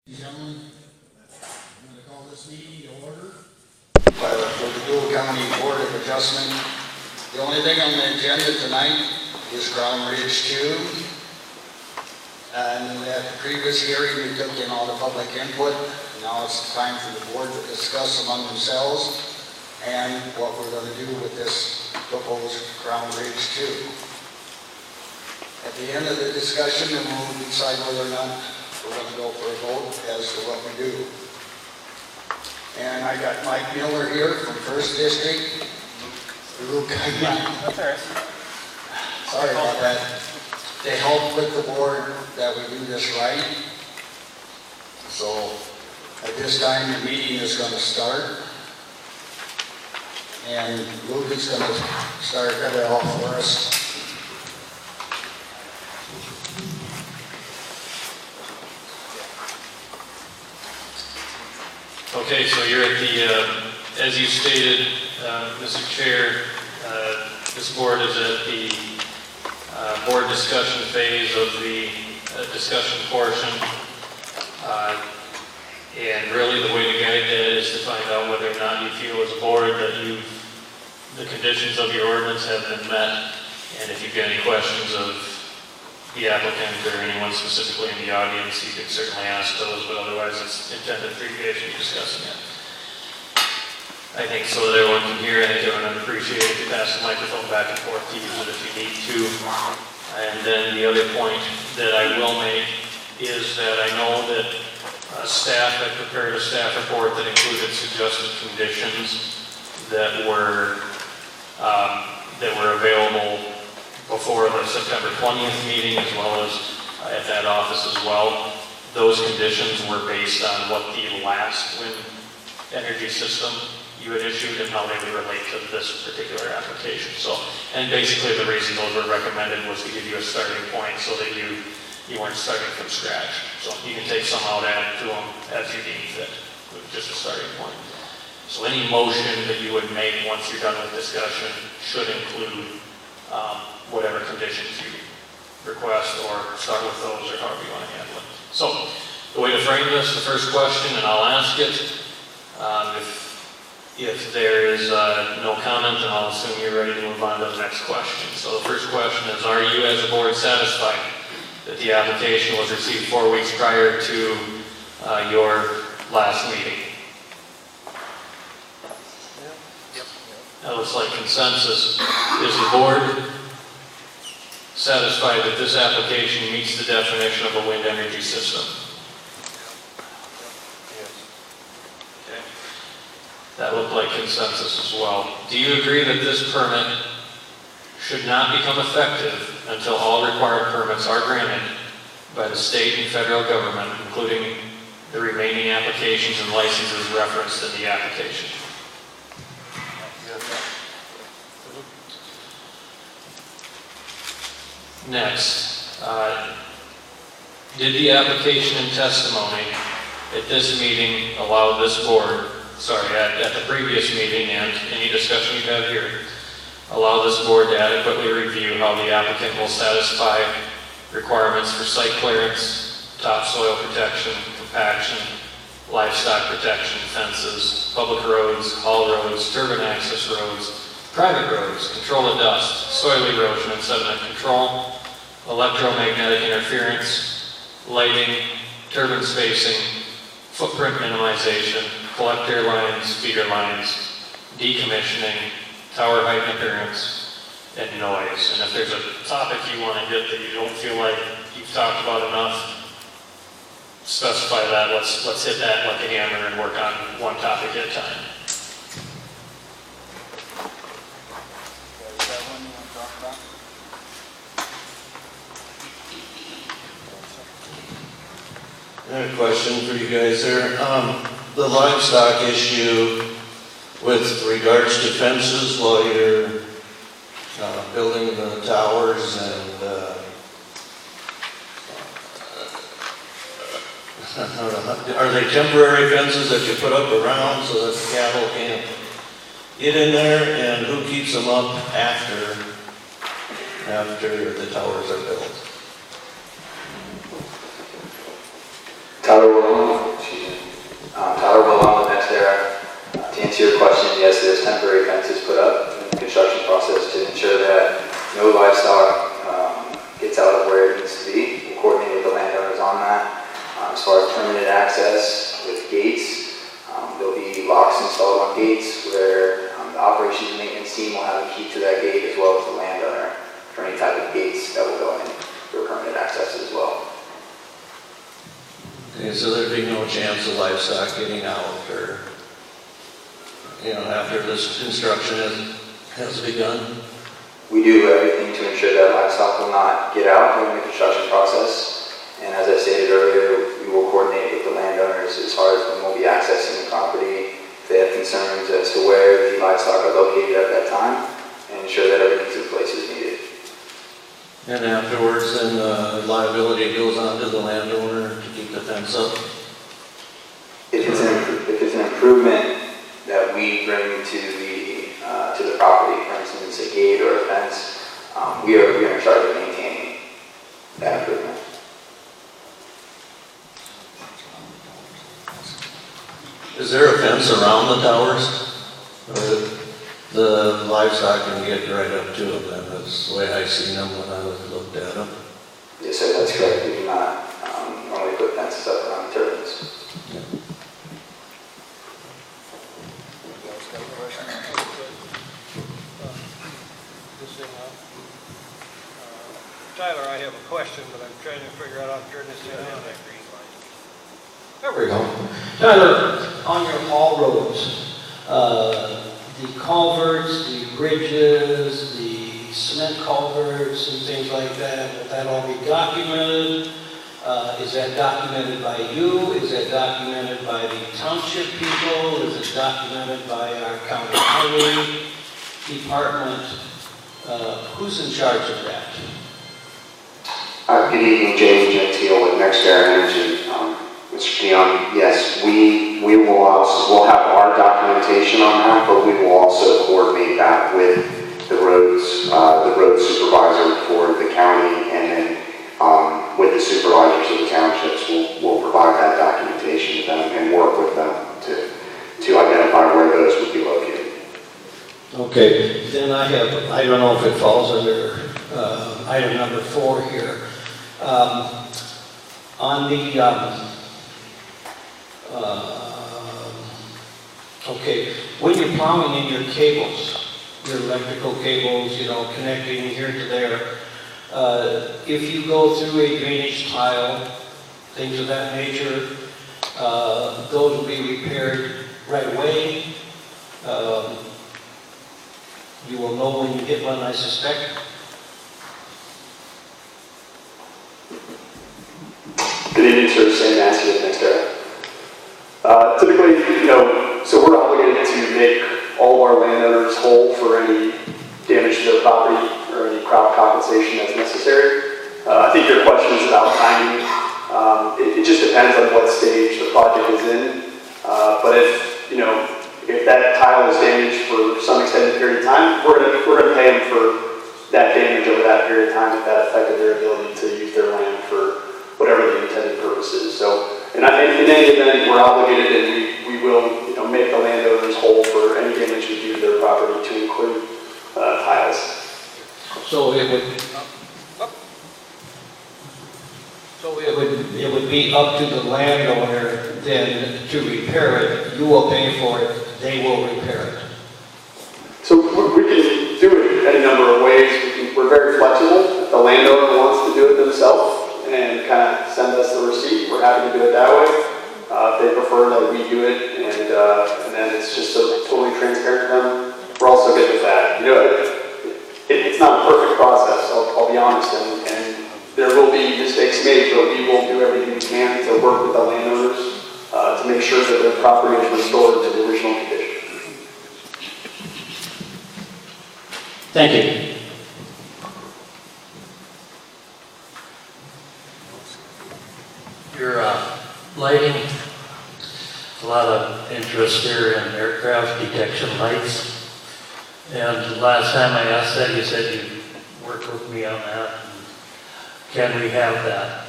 Gentlemen, I'm going to call this meeting to order. For the Deuel County Board of Adjustment. The only thing on the agenda tonight is Ground Ridge 2. And at the previous hearing, we took in all the public input. Now it's time for the board to discuss among themselves and what we're going to do with this proposed Ground Ridge 2. At the end of the discussion, then we'll decide whether or not we're going to go for a vote as to what we do. And I got Mike Miller here from 1st District. Sorry about that. To help with the board that we do this right. So at this time the meeting is going to start. And Luke is going to start it off for us. Okay, so you're at the, as you stated, Mr. Chair, this board is at the board discussion phase of the discussion portion. And really the way to guide that is to find out whether or not you feel as a board that the conditions of your ordinance have been met. And if you've got any questions of the applicant or anyone specifically in the audience, you can certainly ask those, but otherwise it's intended for you guys to be discussing it. I think so that everyone can hear. I think everyone would appreciate it if you pass the microphone back and forth to use it if you need to. And then the other point that I will make is that I know that staff had prepared a staff report that included suggested conditions that were available before the September 20th meeting, as well as at that office as well. Those conditions were based on what the last wind energy system you had issued and how they would relate to this particular application. So, and basically the reason those were recommended was to give you a starting point so that you weren't starting from scratch. So you can take some out, add to them as you deem fit, with just a starting point. So any motion that you would make once you're done with discussion should include whatever conditions you request, or start with those, or however you want to handle it. So, the way to frame this, the first question, and I'll ask it, if there is no comment, then I'll assume you're ready to move on to the next question. So the first question is, are you as a board satisfied that the application was received 4 weeks prior to your last meeting? That looks like consensus. Is the board satisfied that this application meets the definition of a wind energy system? Okay. That looked like consensus as well. Do you agree that this permit should not become effective until all required permits are granted by the state and federal government, including the remaining applications and licenses referenced in the application? Next, did the application and testimony at this meeting allow this board, at the previous meeting and any discussion you have here, allow this board to adequately review how the applicant will satisfy requirements for site clearance, topsoil protection, compaction, livestock protection, fences, public roads, haul roads, turbine access roads, private roads, control of dust, soil erosion and sediment control, electromagnetic interference, lighting, turbine spacing, footprint minimization, collector lines, feeder lines, decommissioning, tower height and appearance, and noise. And if there's a topic you want to hit that you don't feel like you've talked about enough, specify that. Let's hit that like a hammer and work on one topic at a time. I have a question for you guys there. The livestock issue with regards to fences while you're building the towers and are they temporary fences that you put up around so that the cattle can't get in there, and who keeps them up after the towers are built? Tower Tyler Will on the next era. To answer your question, yes, there's temporary fences put up in the construction process to ensure that no livestock gets out of where it needs to be. We'll coordinate with the landowners on that. As far as permanent access with gates, there'll be locks installed on gates where the operations and maintenance team will have a key to that gate as well as the landowner for any type of gates that will go in for permanent access as well. Okay, so there'd be no chance of livestock getting out or, after this construction has begun? We do everything to ensure that livestock will not get out during the construction process. And as I stated earlier, we will coordinate with the landowners as far as when we'll be accessing the property, if they have concerns as to where the livestock are located at that time, and ensure that everything's in place as needed. And afterwards, then liability goes on to the landowner to keep the fence up? If it's an improvement that we bring to the property, for instance, a gate or a fence, we are in charge of maintaining that improvement. Is there a fence around the towers? Or the livestock can get right up to them, and that's the way I seen them when I looked at them. Yes, sir, that's correct. We do not normally put fences up around the turbines. Yeah. Tyler, I have a question, but I'm trying to figure out how to turn this thing on. There we go. Tyler, on your haul roads, the culverts, the bridges, the cement culverts and things like that, will that all be documented? Is that documented by you? Is that documented by the township people? Is it documented by our county highway department? Who's in charge of that? Good evening, James Gentile with NextEra Energy. Mr. Dion, yes, we'll have our documentation on that, but we will also coordinate that with the road supervisor for the county, and then with the supervisors of the townships, we'll provide that documentation to them and work with them to identify where those would be located. Okay, then I don't know if it falls under item number 4 here. On the, okay, when you're plowing in your cables, your electrical cables, connecting here to there, if you go through a drainage tile, things of that nature, those will be repaired right away. You will know when you hit one, I suspect. Good evening, sir. Sam Massey with NextEra. Typically, so we're obligated to make all of our landowners whole for any damage to their property or any crop compensation that's necessary. I think your question is about timing. It just depends on what stage the project is in. But if that tile is damaged for some extended period of time, we're going to pay them for that damage over that period of time if that affected their ability to use their land for whatever the intended purpose is. So, in any event, we're obligated, and we will, make the landowners whole for any damage we do to their property, to include tiles. So it would be up to the landowner then to repair it. You will pay for it. They will repair it. So we can do it any number of ways. We're very flexible. If the landowner wants to do it themselves and kind of send us the receipt, we're happy to do it that way. If they prefer that we do it and then it's just so totally transparent to them, we're also good with that. It's not a perfect process, I'll be honest, and there will be mistakes made, but we will do everything we can to work with the landowners to make sure that their property is restored to the original condition. Thank you. Your lighting, a lot of interest here in aircraft detection lights. And the last time I asked that, you said you'd work with me on that. Can we have that?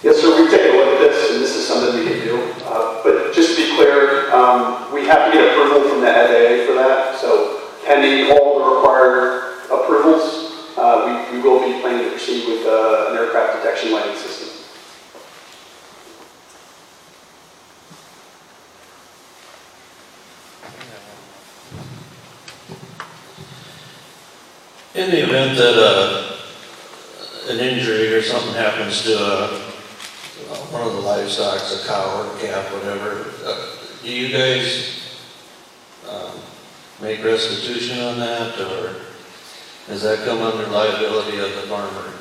Yes, sir, we take a look at this, and this have to get approval from the FAA for that, so pending all the required approvals, we will be planning to proceed with an aircraft detection lighting system. In the event that an injury or something happens to one of the livestock, a cow or a calf, whatever, do you guys make restitution on that, or does that come under liability of the farmer?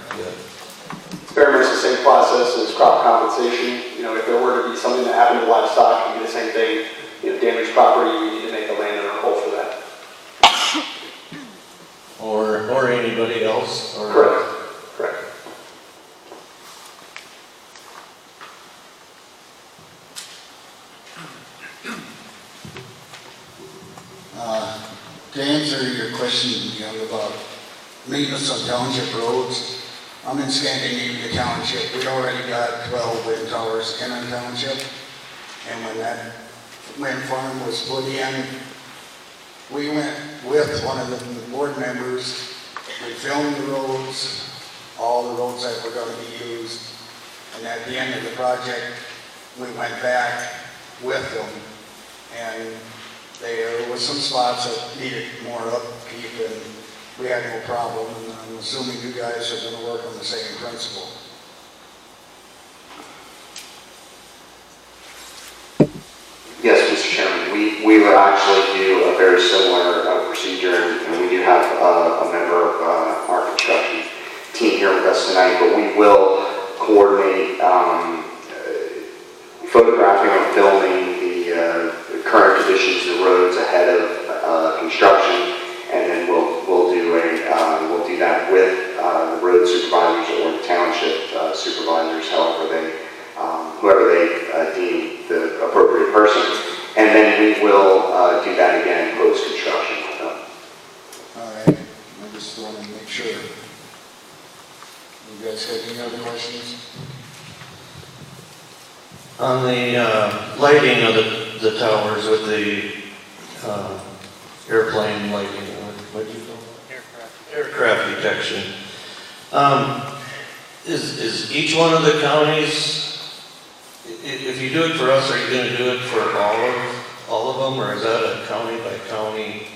It's very much the same process as crop compensation. You know, if there were to be something that happened to livestock, it'd be the same thing. You know, damaged property, we need to make the landowner whole for that. Or anybody else? Or Correct. Correct. To answer your question, about maintenance on township roads, I'm in Scandinavia Township. We already got 12 wind towers in our township, and when that wind farm was put in, we went with one of the board members. We filmed the roads, all the roads that were going to be used, and at the end of the project, we went back with them, and there was some spots that needed more upkeep, and we had no problem, and I'm assuming you guys are going to work on the same principle. Yes, Mr. Chairman, we will actually do a very similar procedure, and we do have a member of our construction team here with us tonight, but we will coordinate photographing and filming the current conditions of the roads ahead of construction, and then we'll do that with the road supervisors or the township supervisors, whoever they deem the appropriate person, and then we will do that again post-construction with them. All right, I just want to make sure. You guys have any other questions? on the lighting of the towers with the airplane lighting, what do you call it? Aircraft detection. Is each one of the counties, if you do it for us, are you going to do it for all of them, or is that a county by county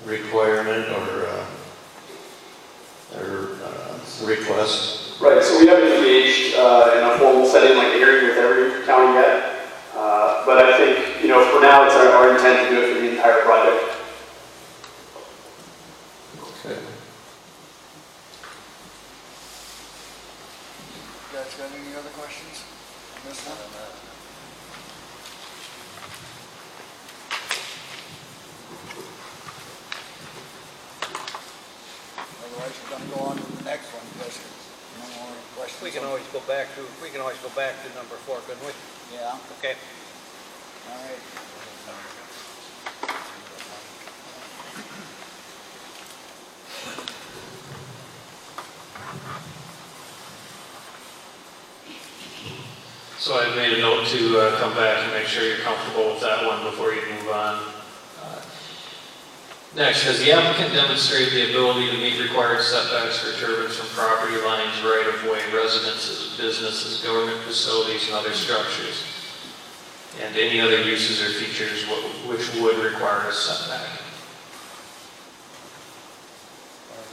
requirement or request? Right, so we haven't engaged in a formal setting like a hearing with every county yet, but I think, for now it's our intent to do it for the entire project. Okay. You guys got any other questions on this one? Otherwise, we're going to go on to the next one, because no more questions. We can always go back to number 4, couldn't we? Yeah, Okay. all right. So I've made a note to come back and make sure you're comfortable with that one before you move on. Next, has the applicant demonstrated the ability to meet required setbacks for turbines from property lines, right-of-way, residences, businesses, government facilities, and other structures, and any other uses or features which would require a setback? As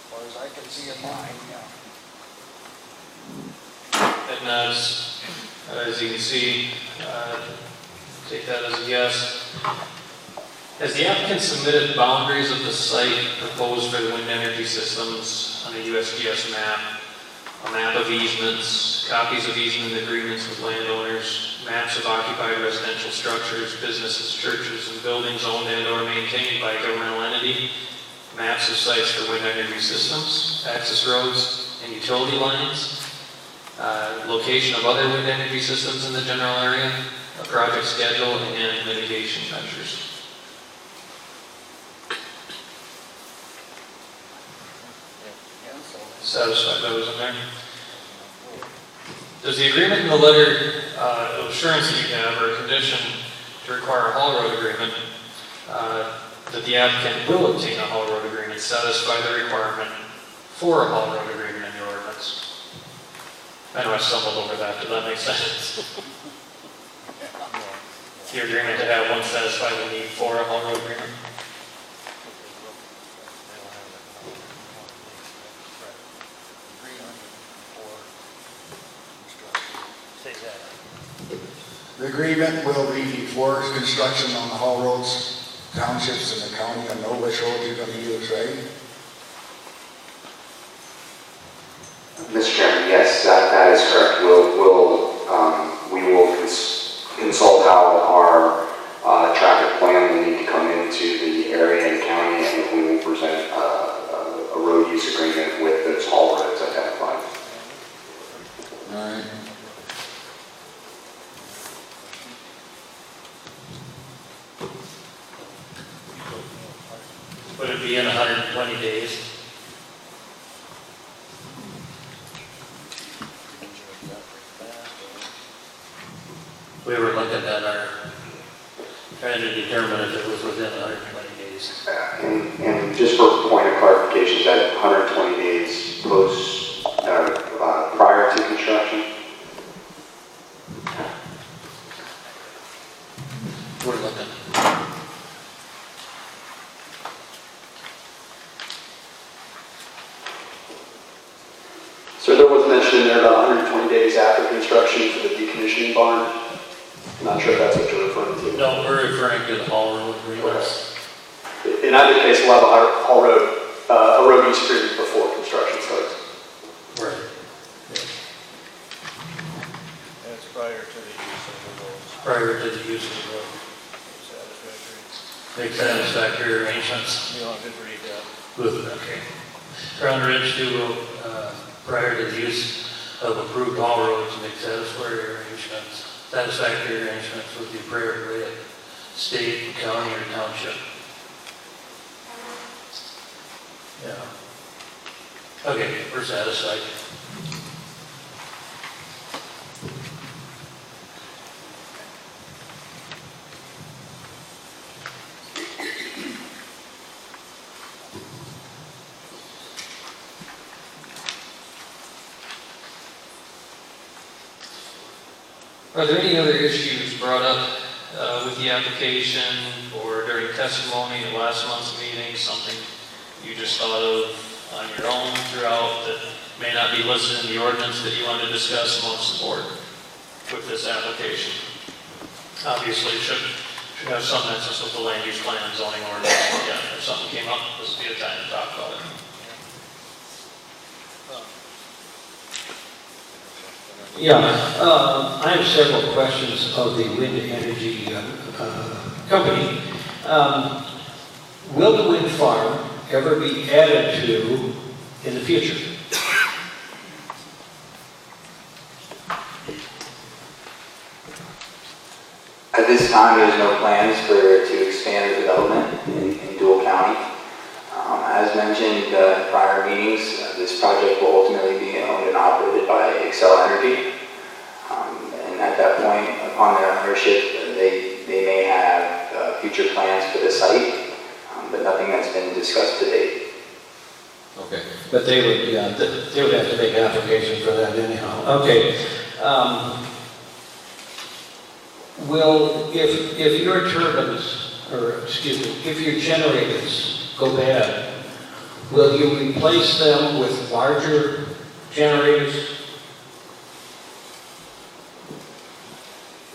far as I can see in mine, yeah. And as you can see, take that as a yes. Has the applicant submitted boundaries of the site proposed for the wind energy systems on a USGS map, a map of easements, copies of easement agreements with landowners, maps of occupied residential structures, businesses, churches, and buildings owned and or maintained by a governmental entity, maps of sites for wind energy systems, access roads, and utility lines, location of other wind energy systems in the general area, a project schedule, and mitigation measures? Satisfied those in there? Does the agreement in the letter of assurance that you have or condition to require a haul road agreement, that the applicant will obtain a haul road agreement, satisfy the requirement for a haul road agreement in the ordinance. I know I stumbled over that, did that make sense? The agreement to have one satisfy the need for a haul road agreement. The agreement will be for construction on the haul roads, townships in the county. I know which road you're going to use, right? Mr. Chairman, yes, that is correct. We will consult how our traffic plan will need to come into the area and county, and we will present a road use agreement with those haul roads identified. All right. Would it be in 120 days? We were looking at trying to determine if it was within 120 days. And just for point of clarification, is that 120 days post, prior to construction? We're looking. So there was mention in there about 120 days after construction for the decommissioning barn. I'm not sure if that's what you're referring to. No, we're referring to the haul road agreements. In either case, we'll have a road use agreement before construction starts. Right. And it's prior to the use of the roads. Prior to the use of the road. Satisfactory. Make satisfactory arrangements You don't have to read that. with, okay. Crown Ridge to, prior to the use of approved haul roads, make satisfactory arrangements with the appropriate state, county, or township. Yeah. Okay, we're satisfied. Are there any other issues brought up with the application or during testimony at last month's meeting, something you just thought of on your own throughout that may not be listed in the ordinance that you want to discuss amongst the board with this application? Obviously, it should have some nexus with the land use plan and zoning ordinance, but yeah, if something came up, this would be a time to talk about it. Yeah, I have several questions of the wind energy company. Will the wind farm ever be added to in the future? At this time, there's no plans to expand the development in Deuel County. As mentioned in prior meetings, this project will ultimately be owned and operated by Excel Energy. And at that point, upon their ownership, they may have future plans for the site, but nothing that's been discussed to date. Okay, but they would have to make an application for that anyhow. Okay. Will, if your turbines, or excuse me, if your generators go bad, will you replace them with larger generators?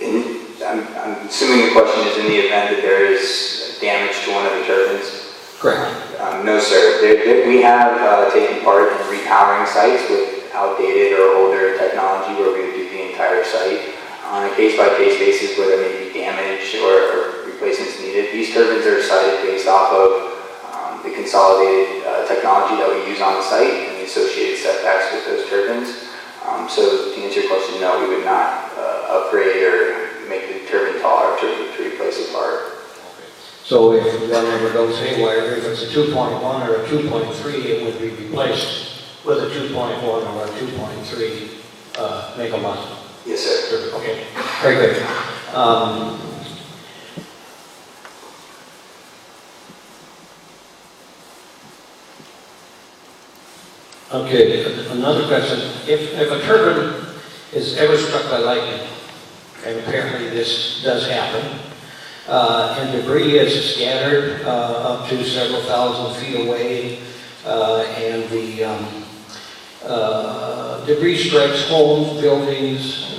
I'm assuming the question is in the event that there is damage to one of the turbines. Correct. No, sir. We have taken part in repowering sites with outdated or older technology where we would do the entire site. On a case-by-case basis where there may be damage or replacements needed, these turbines are sited based off of the consolidated technology that we use on the site and the associated setbacks with those turbines. So to answer your question, no, we would not upgrade or make the turbine taller to replace a part. So if one ever goes haywire, if it's a 2.1 or a 2.3, it would be replaced with a 2.1 or a 2.3 megawatt. Yes, sir. Okay, very good. Okay, another question. If a turbine is ever struck by lightning, and apparently this does happen, and debris is scattered up to several thousand feet away, and the debris strikes homes, buildings,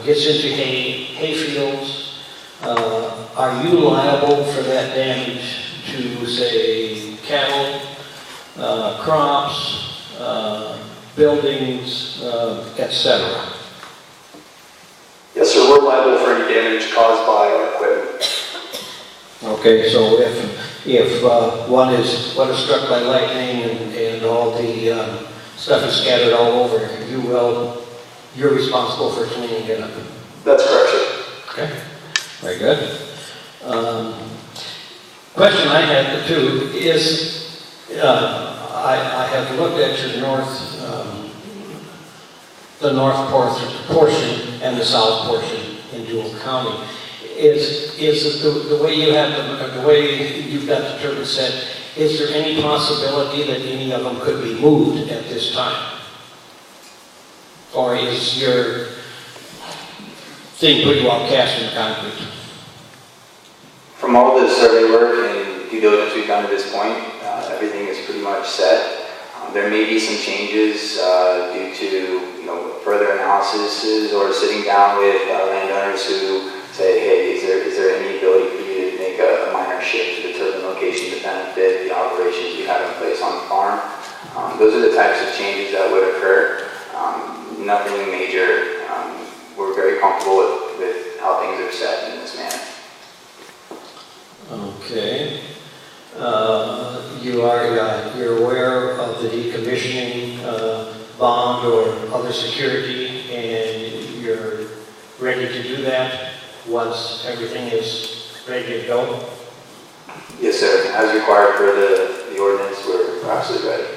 gets into hay fields, are you liable for that damage to, say, cattle, crops, buildings, etc.? Yes, sir, we're liable for any damage caused by our equipment. Okay, so if one is struck by lightning and all the stuff is scattered all over, you're responsible for cleaning it up. That's correct, sir. Okay, very good. Question I had too is, I have looked at your the north portion and the south portion in Deuel County. Is the way you have the way you've got the turbine set? Is there any possibility that any of them could be moved at this time, or is your thing pretty well cast in concrete? From all the survey work and due diligence we've done to this point, everything is pretty much set. There may be some changes due to further analyses or sitting down with landowners who say, hey, is there any ability for you to make a minor shift to the turbine location to benefit the operations you have in place on the farm? Those are the types of changes that would occur. Nothing major. We're very comfortable with how things are set in this manner. Okay. You're aware of the decommissioning bond or other security, and you're ready to do that once everything is ready to go? Yes, sir. As required for the ordinance, we're absolutely ready.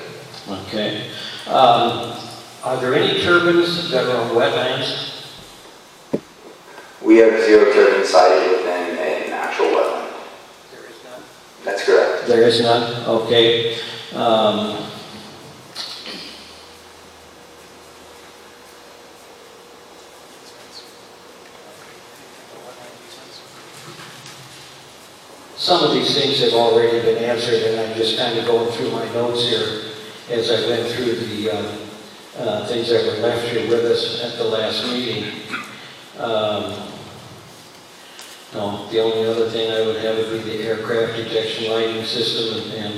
Okay. Are there any turbines that are on wetlands? We have 0 turbines sited within an actual wetland. There is none. That's correct. There is none? Okay. Some of these things have already been answered, and I'm just kind of going through my notes here as I went through the things that were left here with us at the last meeting. No, the only other thing I would have would be the aircraft detection lighting system, and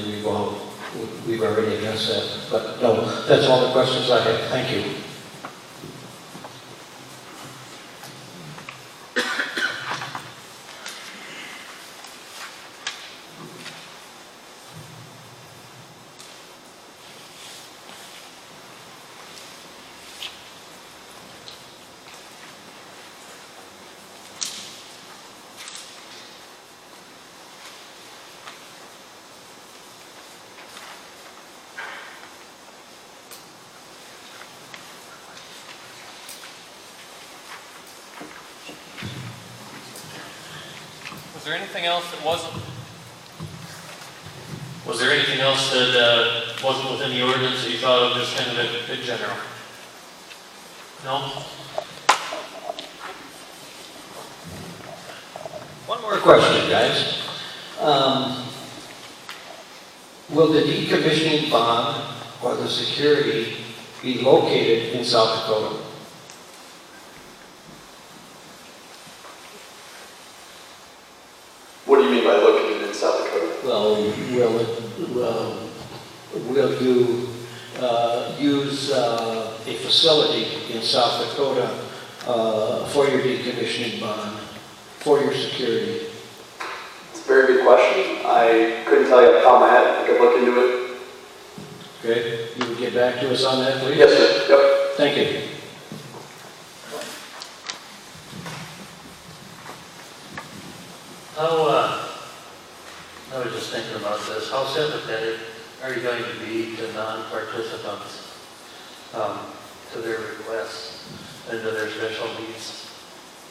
we've already addressed that. But no, that's all the questions I have. Thank you. Was there anything else that wasn't? Was there anything else that wasn't within the ordinance that you thought of just kind of in general? No? One more question, guys. Will the decommissioning bond or the security be located in South Dakota? What do you mean by located in South Dakota? Well, will you use a facility in South Dakota for your decommissioning bond, for your security? It's a very good question. I couldn't tell you off the top of my head. I could look into it. Okay, you would get back to us on that, please? Yes, sir. Yep. Thank you. I was just thinking about this. How sympathetic are you going to be to non-participants, to their requests and to their special needs?